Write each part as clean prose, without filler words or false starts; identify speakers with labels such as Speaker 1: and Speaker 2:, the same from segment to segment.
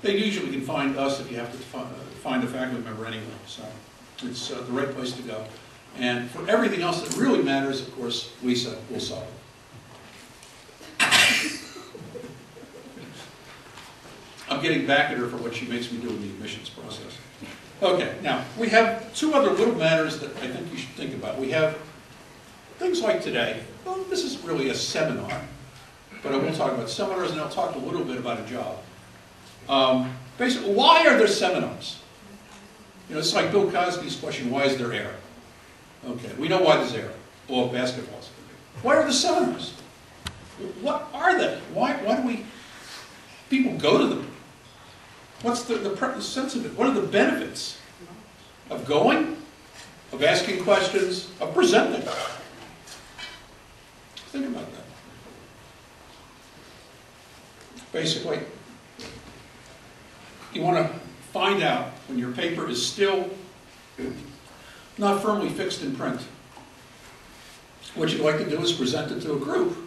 Speaker 1: they usually can find us if you have to find a faculty member anyway. So it's the right place to go. And for everything else that really matters, of course, Lisa will solve it. I'm getting back at her for what she makes me do in the admissions process. Okay, now, we have two other little matters that I think you should think about. We have things like today. Well, this is really a seminar, but I will talk about seminars, and I'll talk a little bit about a job. Basically, why are there seminars? You know, it's like Bill Cosby's question, why is there air? Okay, we know why there's air. Well, basketballs. Why are there seminars? What are they? Why do people go to them? What's the sense of it? What are the benefits of going, of asking questions, of presenting? Think about that. Basically, you want to find out when your paper is still not firmly fixed in print. What you'd like to do is present it to a group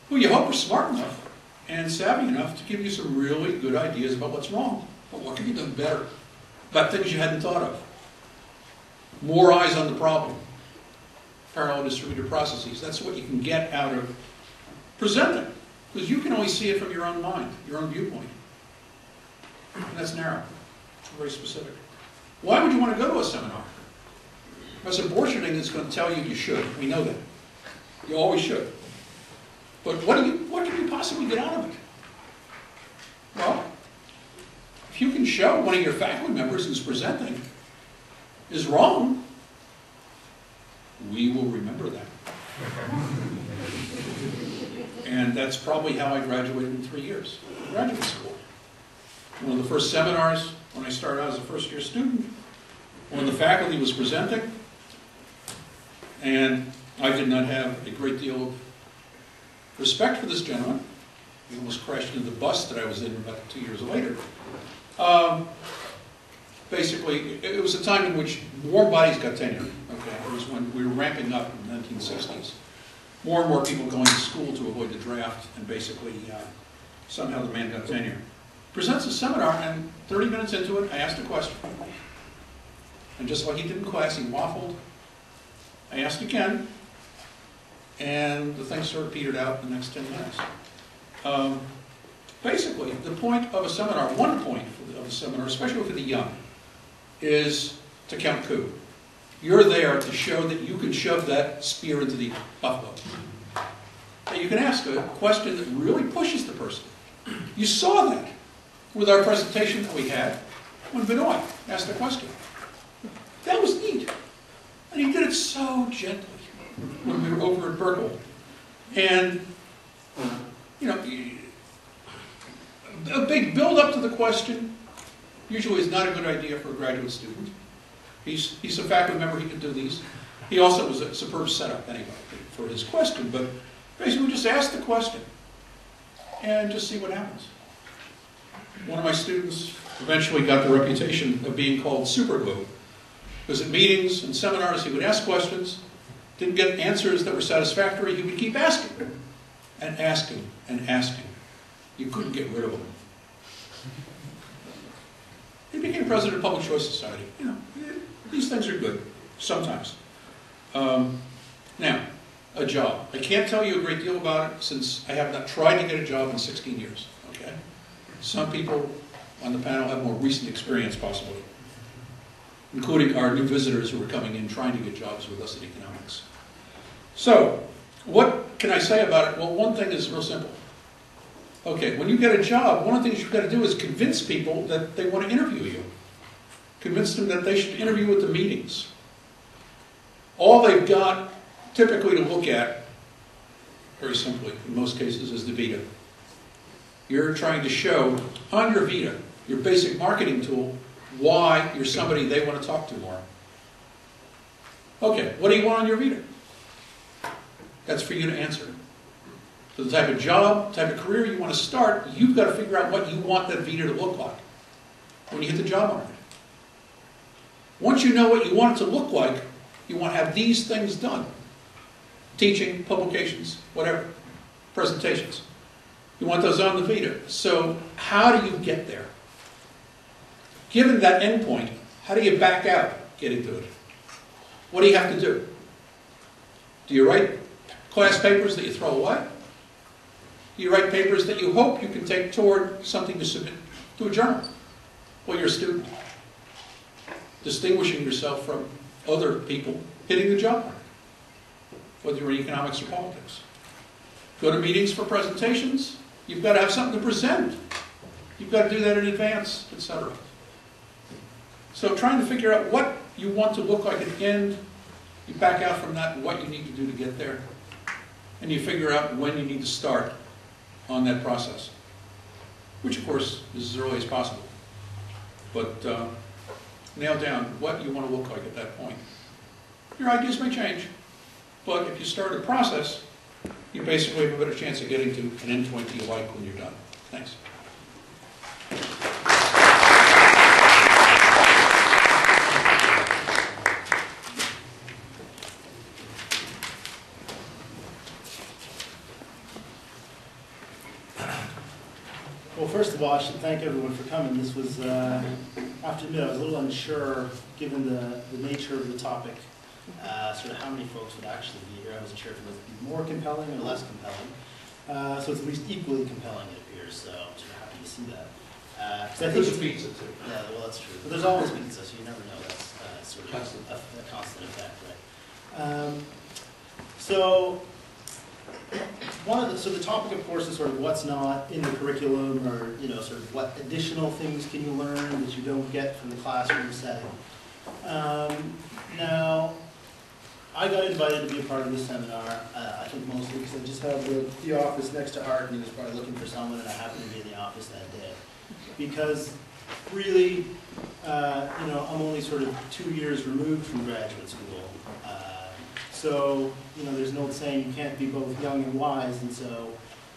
Speaker 1: who you hope are smart enough and savvy enough to give you some really good ideas about what's wrong, but what can be done better, about things you hadn't thought of. More eyes on the problem. Parallel distributed processes. That's what you can get out of presenting, because you can only see it from your own mind, your own viewpoint. And that's narrow. It's very specific. Why would you want to go to a seminar? As a bourgeoising is going to tell you you should. We know that. You always should. But what can you possibly get out of it? Well, if you can show one of your faculty members who's presenting is wrong, we will remember that. And that's probably how I graduated in 3 years, graduate school. One of the first seminars when I started out as a first-year student, one of the faculty was presenting, and I did not have a great deal of respect for this gentleman. He almost crashed into the bus that I was in about 2 years later. Basically, it was a time in which more bodies got tenure. Okay, it was when we were ramping up in the 1960s. More and more people going to school to avoid the draft, and basically somehow the man got tenure. Presents a seminar, and 30 minutes into it, I asked a question. And just like he did in class, he waffled. I asked again, and the thing sort of petered out in the next 10 minutes. Basically, the point of a seminar, one point of a seminar, especially for the young, is to count coup. You're there to show that you can shove that spear into the buffalo. And you can ask a question that really pushes the person. You saw that with our presentation that we had when Benoit asked the question. That was neat. And he did it so gently when we were over at Berkeley. And, you know, a big build-up to the question usually is not a good idea for a graduate student. He's a faculty member, he can do these. He also was a superb setup anyway for his question, but basically just ask the question and just see what happens. One of my students eventually got the reputation of being called superglue, because at meetings and seminars he would ask questions, didn't get answers that were satisfactory, he would keep asking and asking and asking. You couldn't get rid of him. He became president of Public Choice Society. You know, these things are good, sometimes. Now, a job. I can't tell you a great deal about it since I have not tried to get a job in 16 years. Okay? Some people on the panel have more recent experience, possibly, including our new visitors who are coming in trying to get jobs with us in economics. So, what can I say about it? Well, one thing is real simple. Okay, when you get a job, one of the things you've got to do is convince people that they want to interview you. Convince them that they should interview at the meetings. All they've got typically to look at, very simply, in most cases, is the vita. You're trying to show on your vita, your basic marketing tool, why you're somebody they want to talk to more. Okay, what do you want on your vita? That's for you to answer. So the type of job, type of career you want to start, you've got to figure out what you want that vita to look like when you hit the job market. Once you know what you want it to look like, you want to have these things done. Teaching, publications, whatever, presentations. You want those on the vita. So how do you get there? Given that endpoint, how do you back out getting to it? What do you have to do? Do you write class papers that you throw away? Do you write papers that you hope you can take toward something to submit to a journal? Well, you're a student, distinguishing yourself from other people hitting the job market, whether you're in economics or politics. Go to meetings for presentations. You've got to have something to present. You've got to do that in advance, etc. So trying to figure out what you want to look like at the end, you back out from that and what you need to do to get there, and you figure out when you need to start on that process, which of course is as early as possible. But nail down what you want to look like at that point. Your ideas may change, but if you start a process, you basically have a better chance of getting to an endpoint that you like when you're done. Thanks.
Speaker 2: Well, first of all, I should thank everyone for coming. This was, I have to admit, I was a little unsure, given the nature of the topic, sort of how many folks would actually be here. I wasn't sure if it would be more compelling or less compelling. So it's at least equally compelling, it appears, so I'm sort of happy to see that. I think
Speaker 1: There's pizza, too.
Speaker 2: Yeah, well, that's true. But there's always pizza, so you never know. That's sort of a constant effect, right? So the topic, of course, is sort of what's not in the curriculum, or sort of what additional things can you learn that you don't get from the classroom setting. Now, I got invited to be a part of this seminar. I think mostly because I just have the office next to Art, and he was probably looking for someone, and I happened to be in the office that day. Because really, I'm only sort of 2 years removed from graduate school. So, there's an old saying, you can't be both young and wise, and so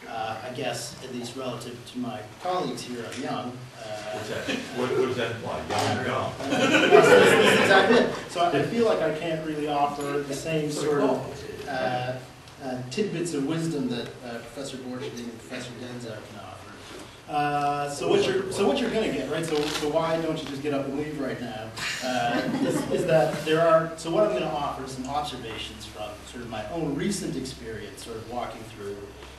Speaker 2: I guess, at least relative to my colleagues here, I'm young.
Speaker 3: What does that imply? Young and dumb?
Speaker 2: That's exactly it. So I feel like I can't really offer the same sort of tidbits of wisdom that Professor Borcherding and Professor Denzo can offer. So what you're going to get, right? So why don't you just get up and leave right now? Is that there are. So what I'm going to offer is some observations from sort of my own recent experience, sort of walking through,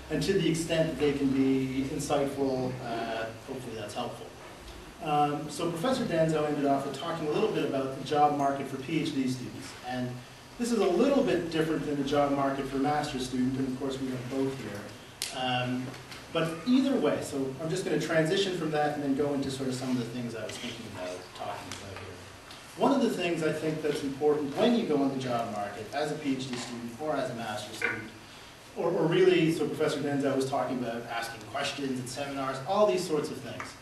Speaker 2: and to the extent that they can be insightful, hopefully that's helpful. So Professor Denzo ended off with talking a little bit about the job market for PhD students, and this is a little bit different than the job market for a master's student, and of course we have both here. But either way, so I'm just going to transition from that and then go into sort of some of the things I was thinking about talking about here. One of the things I think that's important when you go on the job market as a PhD student or as a master's student, or really, so Professor Denzo was talking about asking questions at seminars, all these sorts of things.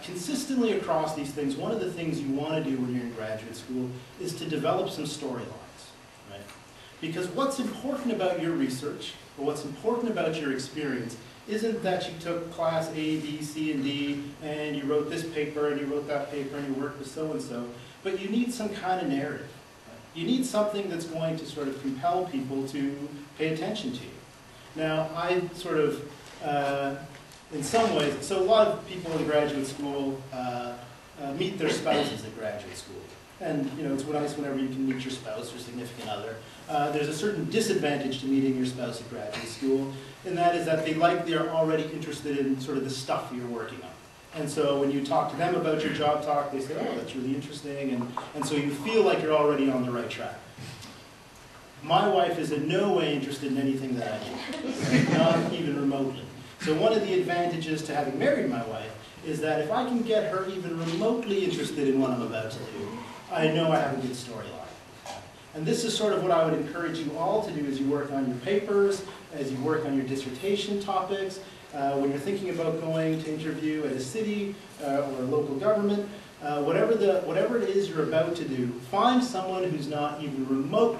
Speaker 2: Consistently across these things, one of the things you want to do when you're in graduate school is to develop some storylines, right? Because what's important about your research, or what's important about your experience, isn't that you took class A, B, C, and D, and you wrote this paper, and you wrote that paper, and you worked with so-and-so, but you need some kind of narrative. You need something that's going to sort of compel people to pay attention to you. Now, I sort of, in some ways, so a lot of people in graduate school meet their spouses at graduate school. And it's nice whenever you can meet your spouse or significant other. There's a certain disadvantage to meeting your spouse at graduate school, and that is that they likely are already interested in sort of the stuff you're working on. And so when you talk to them about your job talk, they say, oh, that's really interesting, and so you feel like you're already on the right track. My wife is in no way interested in anything that I do, not even remotely. So one of the advantages to having married my wife is that if I can get her even remotely interested in what I'm about to do, I know I have a good storyline. And this is sort of what I would encourage you all to do as you work on your papers, as you work on your dissertation topics, when you're thinking about going to interview at a city or a local government, whatever it is you're about to do, find someone who's not even remotely